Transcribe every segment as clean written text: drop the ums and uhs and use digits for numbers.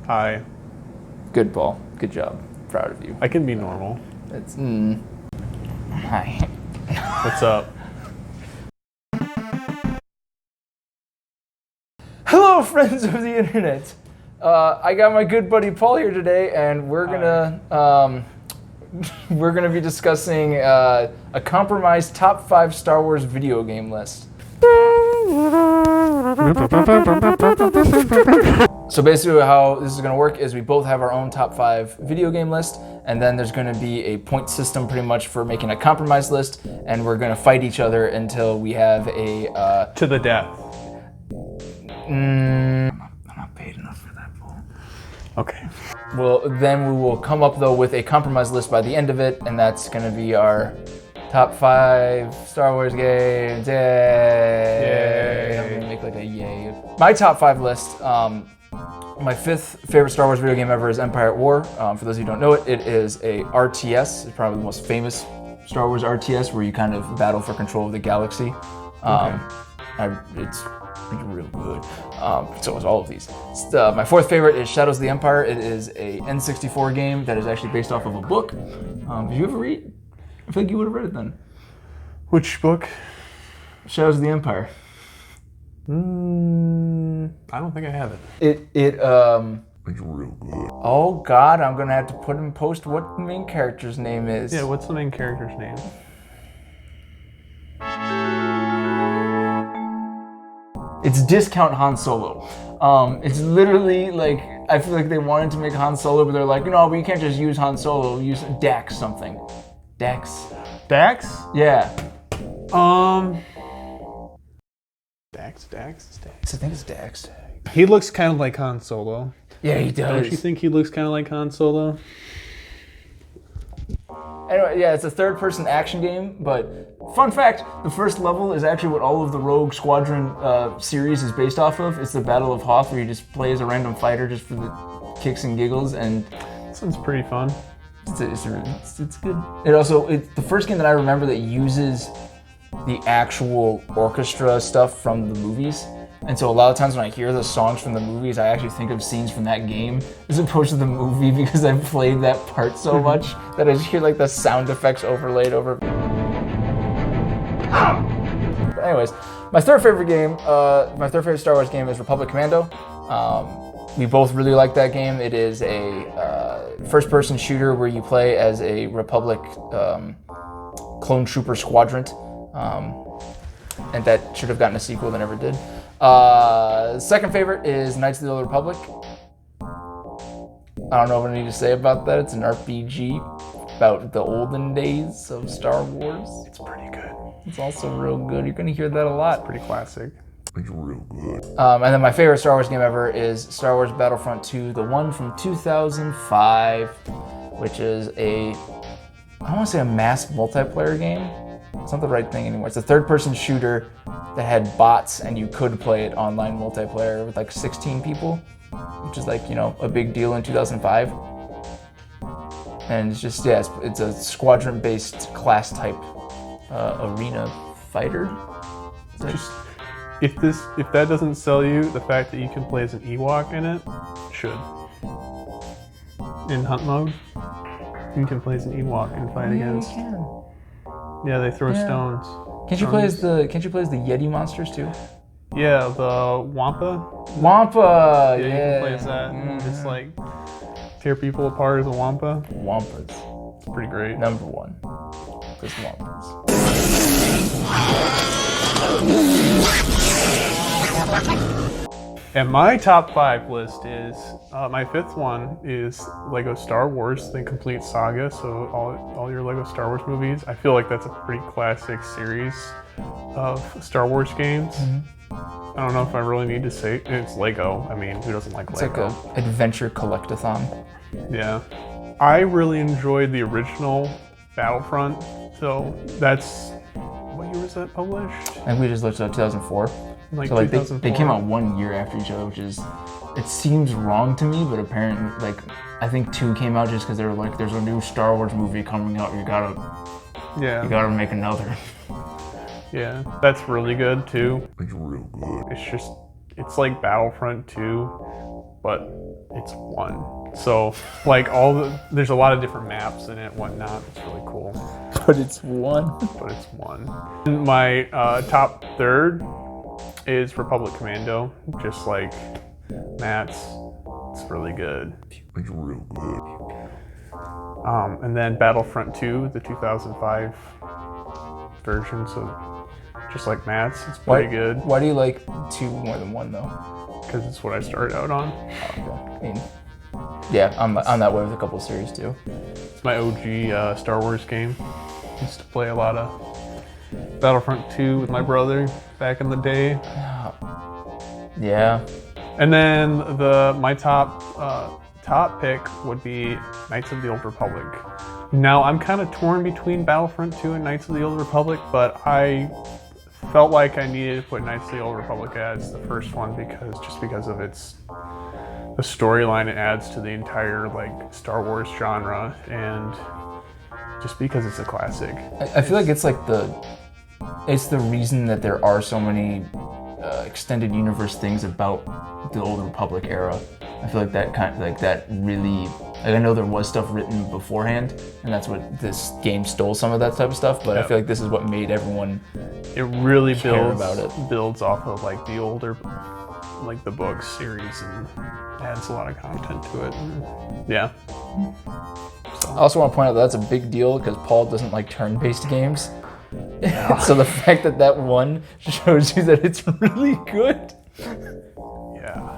Hi. Good, Paul. Good job. Proud of you. I can be normal. It's Hi. What's up? Hello, friends of the internet. I got my good buddy Paul here today, and we're gonna be discussing a compromised top 5 Star Wars video game list. So basically how this is going to work is we both have our own top 5 video game list, and then there's going to be a point system pretty much for making a compromise list, and we're going to fight each other until we have a... To the death. I'm not paid enough for that, Paul. Okay. Well, then we will come up though with a compromise list by the end of it, and that's going to be our top 5 Star Wars games. Yay! I'm going to make like a yay. My top 5 list, my 5th favorite Star Wars video game ever is Empire at War. For those of you who don't know it, it is a RTS. It's probably the most famous Star Wars RTS where you kind of battle for control of the galaxy. It's real good. So is all of these. My 4th favorite is Shadows of the Empire. It is a N64 game that is actually based off of a book. Did you ever read? I feel like you would have read it then. Which book? Shadows of the Empire. I don't think I have it. It's real good. Oh God, I'm gonna have to put in post what the main character's name is. Yeah, what's the main character's name? It's Discount Han Solo. It's literally like, I feel like they wanted to make Han Solo, but they're like, no, but you can't just use Han Solo, use Dax something. Dax? Yeah. Dax. I think it's Dax. He looks kind of like Han Solo. Yeah, he does. Don't you think he looks kind of like Han Solo? Anyway, yeah, it's a third-person action game, but fun fact, the first level is actually what all of the Rogue Squadron series is based off of. It's the Battle of Hoth, where you just play as a random fighter just for the kicks and giggles, and... Sounds pretty fun. It's good. It's the first game that I remember that uses the actual orchestra stuff from the movies. And so a lot of times when I hear the songs from the movies, I actually think of scenes from that game as opposed to the movie because I've played that part so much that I just hear like the sound effects overlaid over. But anyways, my third favorite Star Wars game is Republic Commando. We both really like that game. It is a first-person shooter where you play as a Republic clone trooper squadron. And that should have gotten a sequel that never did. Second favorite is Knights of the Old Republic. I don't know what I need to say about that. It's an RPG about the olden days of Star Wars. It's pretty good. It's also real good. You're going to hear that a lot. It's pretty classic. It's real good. And then my favorite Star Wars game ever is Star Wars Battlefront 2, the one from 2005, which is I want to say a mass multiplayer game. It's not the right thing anymore. It's a third-person shooter that had bots, and you could play it online multiplayer with like 16 people, which is like, you know, a big deal in 2005. And it's just, yeah, it's a squadron-based class-type arena fighter. If that doesn't sell you, the fact that you can play as an Ewok in it should. In hunt mode, you can play as an Ewok and fight against. You can. Yeah, they throw stones. Can't you play as the Yeti monsters too? Yeah, the Wampa. Wampa. Yeah, you can play as that. And just like tear people apart as a Wampa. Wampas. It's pretty great. Number 1. Just Wampas. And my top 5 list is, my 5th one is Lego Star Wars, the complete saga, so all your Lego Star Wars movies. I feel like that's a pretty classic series of Star Wars games. I don't know if I really need to say it. It's Lego. I mean, who doesn't like Lego? It's like an adventure collectathon. Yeah. I really enjoyed the original Battlefront, so that's... What year was that published? I think we just looked it up, 2004. Like so like 2004. they came out 1 year after each other, which is, it seems wrong to me, but apparently, like, I think 2 came out just because they were like, there's a new Star Wars movie coming out, you gotta make another. Yeah, that's really good too. It's real good. It's like Battlefront 2, but it's one. So like there's a lot of different maps in it, whatnot. It's really cool. But it's one. But it's one. And my top third is Republic Commando, just like Matt's. It's really good. It's real good. And then Battlefront 2, the 2005 version, so just like Matt's, it's pretty good. Why do you like 2 more than 1 though? Because it's what I started out on. Oh, okay. I mean, yeah, I'm that way with a couple of series too. It's my OG Star Wars game. Used to play a lot of Battlefront 2 with my brother back in the day. Yeah. And then my top pick would be Knights of the Old Republic. Now I'm kind of torn between Battlefront 2 and Knights of the Old Republic, but I felt like I needed to put Knights of the Old Republic as the first one because of the storyline it adds to the entire like Star Wars genre, and just because it's a classic. I feel like it's the reason that there are so many extended universe things about the Old Republic era. I feel like that really, I know there was stuff written beforehand, and that's what this game stole some of that type of stuff. But I feel like this is what made everyone. It really builds builds off of like the older, like the books series, and adds a lot of content to it. Yeah. So. I also want to point out that that's a big deal because Paul doesn't like turn-based games. Yeah. So the fact that one shows you that it's really good. Yeah.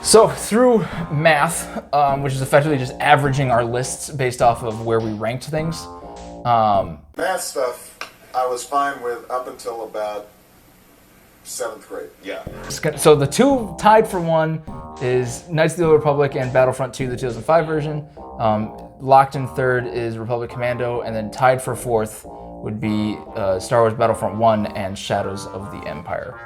So through math, which is effectively just averaging our lists based off of where we ranked things. Math stuff I was fine with up until about 7th grade. Yeah. So the 2 tied for 1 is Knights of the Old Republic and Battlefront 2, the 2005 version. Locked in 3rd is Republic Commando, and then tied for 4th would be Star Wars Battlefront 1 and Shadows of the Empire.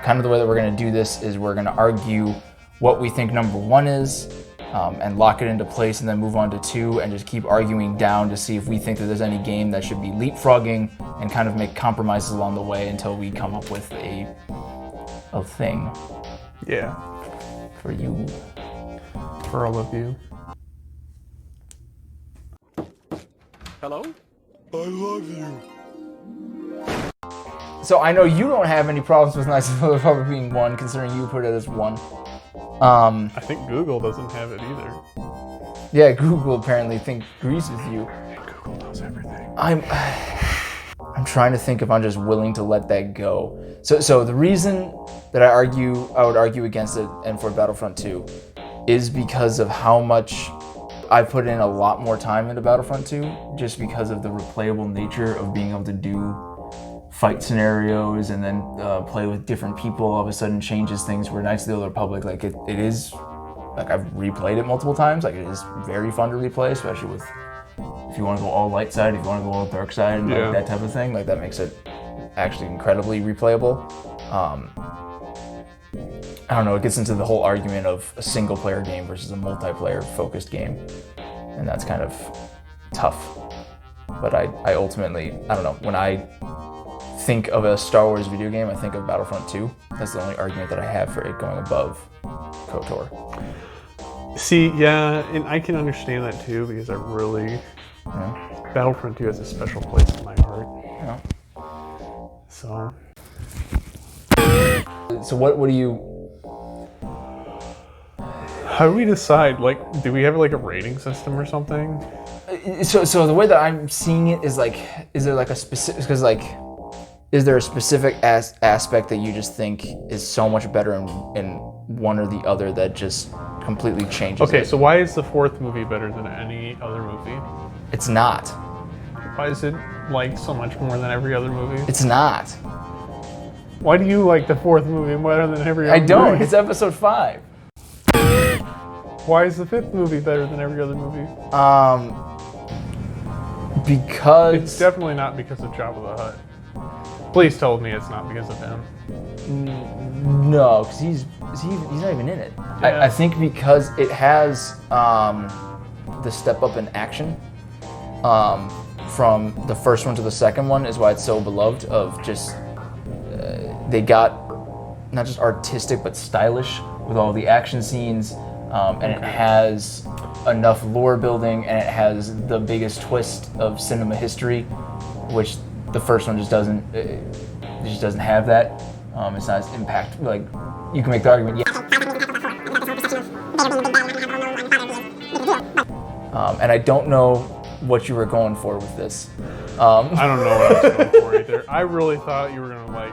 Kind of the way that we're going to do this is we're going to argue what we think number 1 is, and lock it into place, and then move on to 2 and just keep arguing down to see if we think that there's any game that should be leapfrogging, and kind of make compromises along the way until we come up with a thing. Yeah. For you. For all of you. Hello? I love you. So I know you don't have any problems with Knights of the Republic being 1, considering you put it as 1. I think Google doesn't have it either. Yeah, Google apparently agrees with you. Google knows everything. I'm trying to think if I'm just willing to let that go. So the reason that I would argue against it and for Battlefront 2 is because of how much I put in a lot more time into Battlefront 2, just because of the replayable nature of being able to do fight scenarios and then play with different people. All of a sudden changes things. Where Knights of the Old Republic, like it is, like I've replayed it multiple times. Like it is very fun to replay, especially with if you want to go all light side, if you want to go all dark side, and like that type of thing. Like that makes it actually incredibly replayable. I don't know, it gets into the whole argument of a single player game versus a multiplayer focused game. And that's kind of tough. But I ultimately, I don't know, when I think of a Star Wars video game, I think of Battlefront 2. That's the only argument that I have for it going above KOTOR. See, yeah, and I can understand that too, because I really, Battlefront 2 has a special place in my heart. Yeah. So what do you... How do we decide? Like, do we have like a rating system or something? So the way that I'm seeing it is like, is there like a specific, because like, is there a specific aspect that you just think is so much better in one or the other that just completely changes Okay, it? so why is the 4th movie better than any other movie? It's not. Why is it like so much more than every other movie? It's not. Why do you like the 4th movie better than every other movie? I don't. It's episode 5. Why is the 5th movie better than every other movie? Because... It's definitely not because of Jabba the Hutt. Please tell me it's not because of him. No, because he's not even in it. Yeah. I think because it has the step up in action from the first one to the second one is why it's so beloved. Of just they got not just artistic but stylish with all the action scenes. and it has enough lore building, and it has the biggest twist of cinema history, which the first one just doesn't. It just doesn't have that. It's not as impact. Like you can make the argument, yeah. And I don't know what you were going for with this. I don't know what I was going for either. I really thought you were gonna like.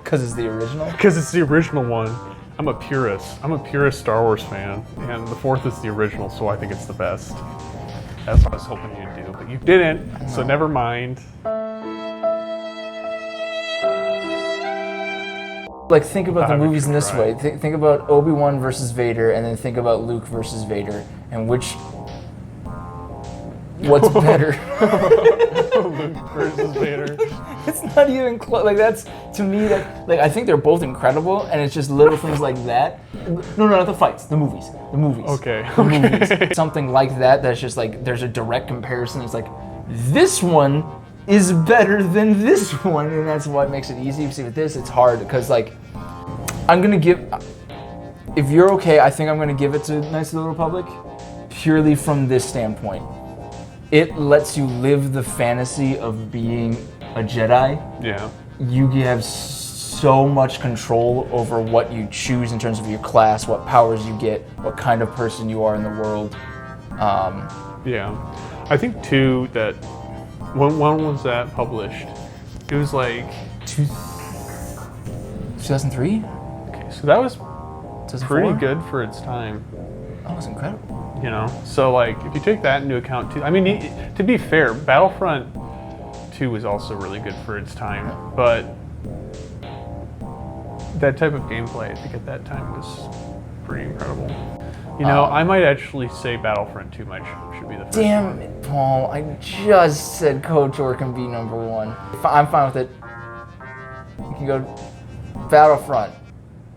Because it's the original? Because it's the original one. I'm a purist. I'm a purist Star Wars fan, and the fourth is the original, so I think it's the best. That's what I was hoping you'd do, but you didn't, so never mind. Like, think about the movies in this right. way. Think about Obi-Wan versus Vader, and then think about Luke versus Vader, and what's better? Luke versus Vader. It's not even close. Like, that's, to me, that, like, I think they're both incredible, and it's just little things like that. No, not the fights, the movies. Okay. The movies. Something like that, that's just like, there's a direct comparison. It's like, this one is better than this one, and that's what makes it easy. See, with this, it's hard, because, like, I'm gonna give, if you're okay, I think I'm gonna give it to Knights of the Republic, purely from this standpoint. It lets you live the fantasy of being a Jedi. Yeah. You have so much control over what you choose in terms of your class, what powers you get, what kind of person you are in the world. Yeah. I think, too, that when was that published? It was like... 2003? Okay, so that was 2004? pretty good for its time. That was incredible. You know, so like if you take that into account too, I mean, to be fair, Battlefront 2 was also really good for its time, but that type of gameplay, I think at that time was pretty incredible. You know, I might actually say Battlefront 2 should be the first. Damn it, Paul! I just said KOTOR can be number one. I'm fine with it. You can go Battlefront.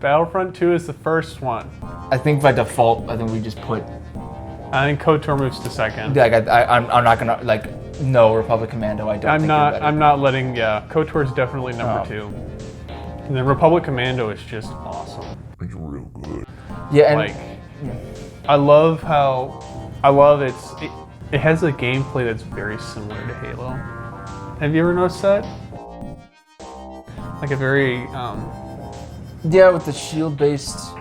Battlefront 2 is the first one. I think by default, I think we just put. I think KOTOR moves to second. Like I'm not gonna like no Republic Commando. I don't. I'm not letting. Yeah, KOTOR is definitely number 2, and then Republic Commando is just awesome. It's real good. Yeah, and Like, I love it has a gameplay that's very similar to Halo. Have you ever noticed that? Like a very yeah, with the shield-based.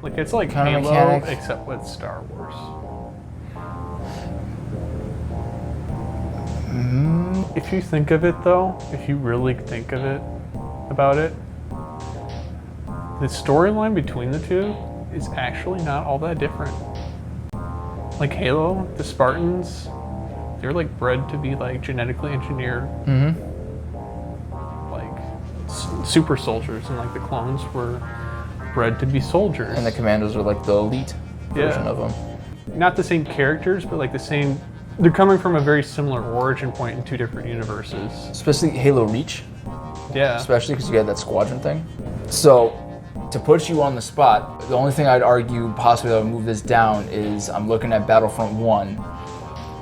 like it's like Kind of Halo mechanics. except with Star Wars. If you think of it though, if you really think of it about it, the storyline between the two is actually not all that different. Like Halo, the Spartans, they're like bred to be like genetically engineered, like super soldiers, and like the clones were bred to be soldiers. And the Commandos are like the elite version of them. Not the same characters, but like the same. They're coming from a very similar origin point in two different universes. Especially Halo Reach. Yeah. Especially because you had that squadron thing. So, to put you on the spot, the only thing I'd argue possibly that would move this down is I'm looking at Battlefront 1,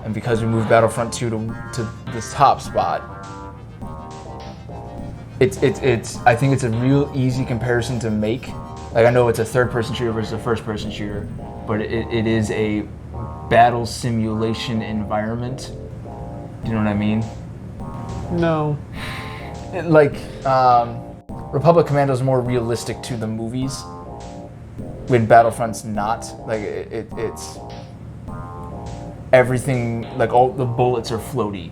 and because we moved Battlefront 2 to this top spot, it's I think it's a real easy comparison to make. Like, I know it's a third-person shooter versus a first-person shooter, but it is a battle simulation environment. Do you know what I mean? No. Republic Commando is more realistic to the movies, when Battlefront's not. Like it's everything. Like all the bullets are floaty.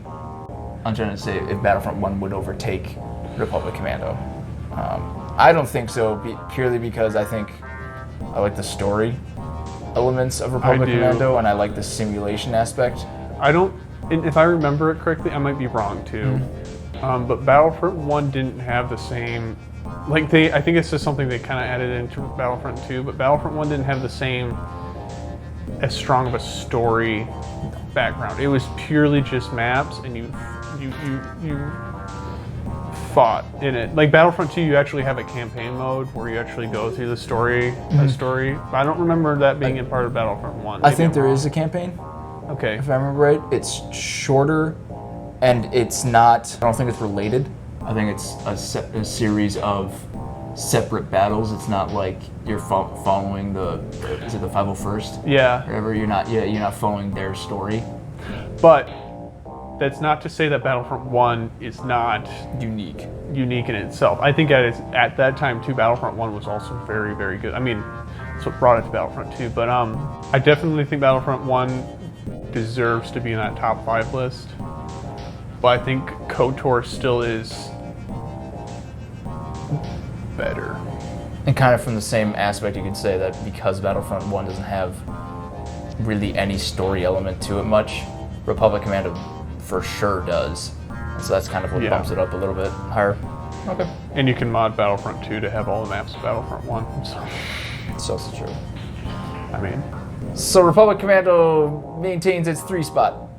I'm trying to say if Battlefront 1 would overtake Republic Commando. I don't think so, purely because I think I like the story elements of Republic Commando, and I like the simulation aspect. I don't. If I remember it correctly, I might be wrong too. But Battlefront 1 didn't have the same. I think it's just something they kind of added into Battlefront 2, but Battlefront 1 didn't have the same, as strong of a story background. It was purely just maps, and you fought in it. Like Battlefront 2, you actually have a campaign mode where you actually go through the story. I don't remember that being in part of Battlefront 1. I think there is a campaign. Okay. If I remember right, it's shorter, and it's not. I don't think it's related. I think it's a series of separate battles. It's not like you're following is it the 501st? Yeah. Whatever. You're not following their story. But that's not to say that Battlefront 1 is not Unique in itself. I think at that time too, Battlefront 1 was also very, very good. I mean, that's what brought it to Battlefront 2. But I definitely think Battlefront 1 deserves to be in that top 5 list. But I think KOTOR still is better. And kind of from the same aspect, you could say that because Battlefront 1 doesn't have really any story element to it much, Republic Commando for sure does. And so that's kind of what bumps it up a little bit higher. Okay. And you can mod Battlefront 2 to have all the maps of Battlefront 1. So. It's also true. I mean. So Republic Commando maintains its 3 spot.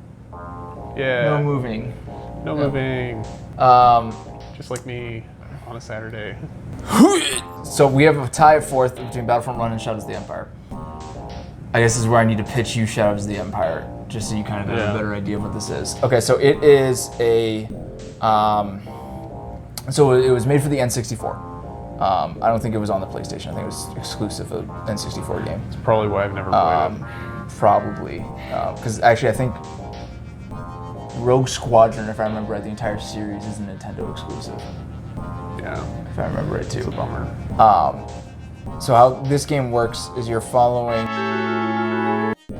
Yeah. No moving. No moving. Just like me on a Saturday. So we have a tie of 4th between Battlefront 1 and Shadows of the Empire. I guess this is where I need to pitch you Shadows of the Empire, just so you kind of have a better idea of what this is. Okay, so it is a, so it was made for the N64. I don't think it was on the PlayStation. I think it was exclusive of N64 game. It's probably why I've never played it. Probably, because actually I think Rogue Squadron, if I remember right, the entire series is a Nintendo exclusive. Yeah. If I remember right too. It's a bummer. So how this game works is you're following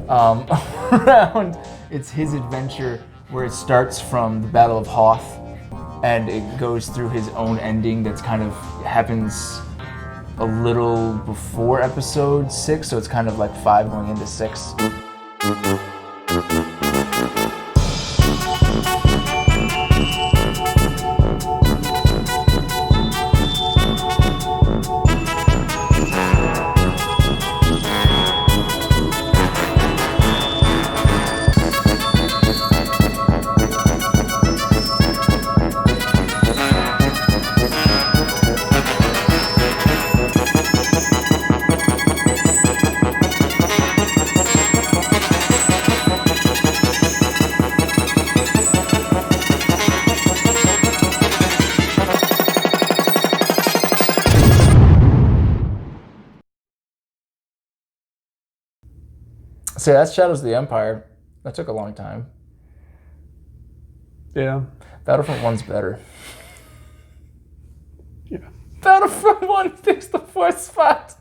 around. It's his adventure where it starts from the Battle of Hoth, and it goes through his own ending that's kind of happens a little before episode 6, so it's kind of like 5 going into 6. So that's Shadows of the Empire. That took a long time. Yeah. Battlefront 1's better. Yeah. Battlefront 1 takes the 4th spot.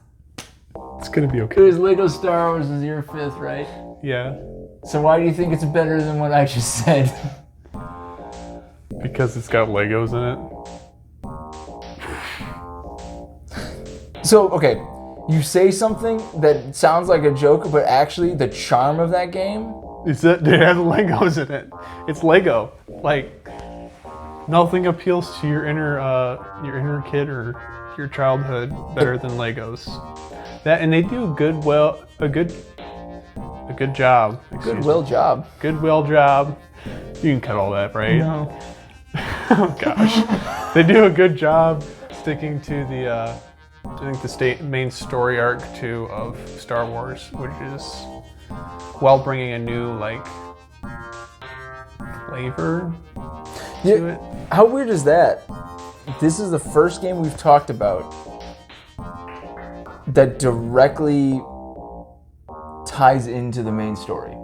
It's gonna be okay. Because Lego Star Wars is your 5th, right? Yeah. So why do you think it's better than what I just said? Because it's got Legos in it. So, okay, you say something that sounds like a joke, but actually the charm of that game... Is that it has Legos in it. It's Lego. Like, nothing appeals to your inner kid or your childhood better than Legos. That, and they do a good job. Goodwill job. Goodwill job. You can cut all that, right? No. Oh gosh. They do a good job sticking to the I think the main story arc too of Star Wars, which is while bringing a new like flavor to it. How weird is that? This is the first game we've talked about that directly ties into the main story.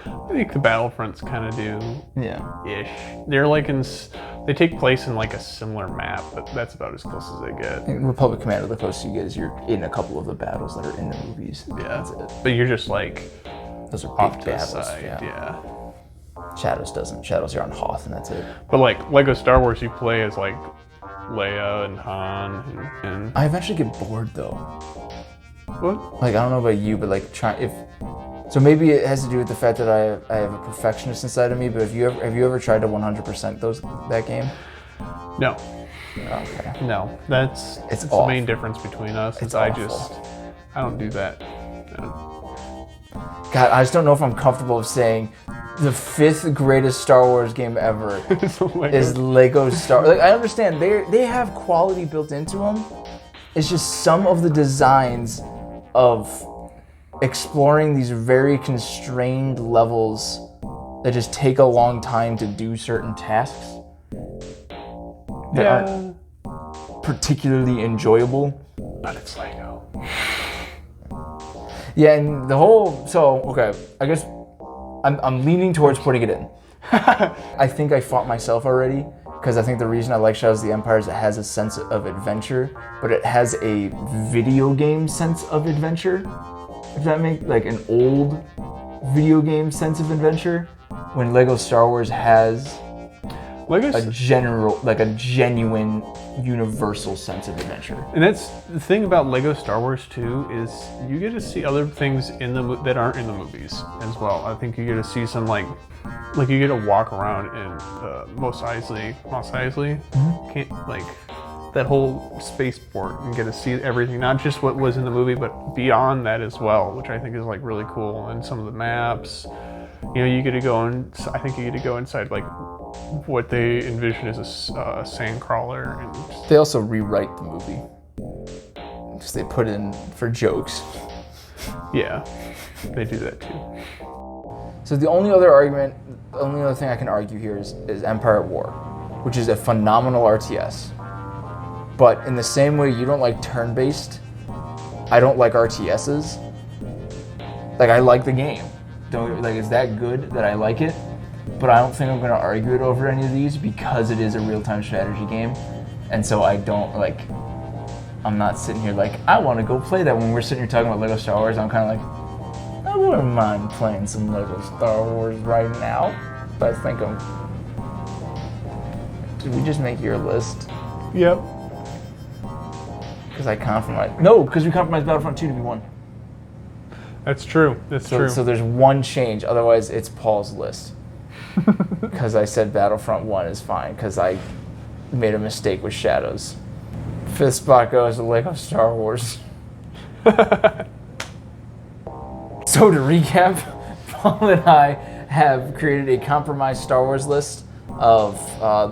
I think the Battlefronts kind of do. Yeah. Ish. They're like they take place in like a similar map, but that's about as close as they get. In Republic Commando, the closest you get is you're in a couple of the battles that are in the movies. Yeah. That's it. But you're just like Those are off big to the battles. side. Yeah. Shadows doesn't. Shadows are on Hoth, and that's it. But like Lego Star Wars, you play as like Leia and Han and I eventually get bored though. what? Like I don't know about you, but like so maybe it has to do with the fact that I have a perfectionist inside of me. But have you ever tried to 100% that game? No. Okay. No. That's It's the main difference between us. It's I awful. don't do that. God, I just don't know if I'm comfortable of saying the 5th greatest Star Wars game ever is Lego Star. Like I understand they have quality built into them. It's just some of the designs of exploring these very constrained levels that just take a long time to do certain tasks that aren't particularly enjoyable. But it's Lego. Yeah, and the whole, so, okay, I guess I'm leaning towards putting it in. I think I fought myself already, because I think the reason I like Shadows of the Empire is it has a sense of adventure, but it has a video game sense of adventure. If that makes, like, an old video game sense of adventure, when Lego Star Wars has a genuine universal sense of adventure. And that's the thing about Lego Star Wars too, is you get to see other things in that aren't in the movies as well. I think you get to see some like you get to walk around in Mos Eisley, can't like that whole spaceport and get to see everything, not just what was in the movie, but beyond that as well, which I think is like really cool. And some of the maps, you know, you get to go and I think you get to go inside like what they envision as a sand crawler, and they also rewrite the movie because they put in for jokes. Yeah, they do that too. So the only other thing I can argue here is Empire at War, which is a phenomenal RTS. But in the same way you don't like turn-based, I don't like RTSs. Like, I like the game. It's that good that I like it, but I don't think I'm going to argue it over any of these because it is a real-time strategy game. And so I'm not sitting here like, I want to go play that. When we're sitting here talking about Lego Star Wars, I'm kind of like, I wouldn't mind playing some Lego Star Wars right now. But I think did we just make your list? Yep. Because I compromised. No, because we compromised Battlefront 2 to be 1. That's true. That's true. So there's one change. Otherwise, it's Paul's list. Because I said Battlefront 1 is fine. Because I made a mistake with Shadows. 5th spot goes to Lego Star Wars. So to recap, Paul and I have created a compromised Star Wars list of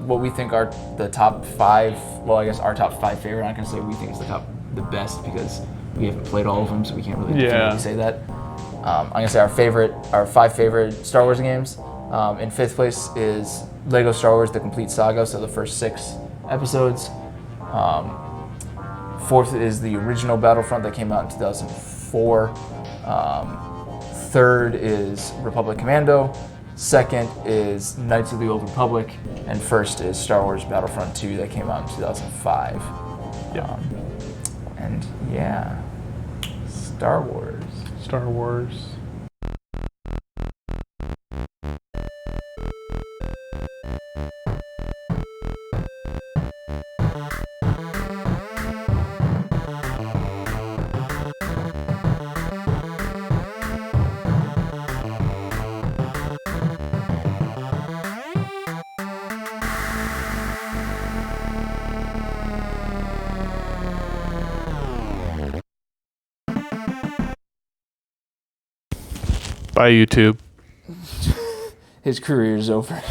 what we think are the top 5. Well, I guess our top 5 favorite. I'm not gonna say we think is the best because we haven't played all of them, so we can't really definitively say that. I'm gonna say our 5 favorite Star Wars games. In 5th place is Lego Star Wars: The Complete Saga, so the first 6 episodes. 4th is the original Battlefront that came out in 2004. 3rd is Republic Commando. 2nd is Knights of the Old Republic, and 1st is Star Wars Battlefront 2 that came out in 2005. Yeah. And yeah, Star Wars. Star Wars. Bye, YouTube. His career is over.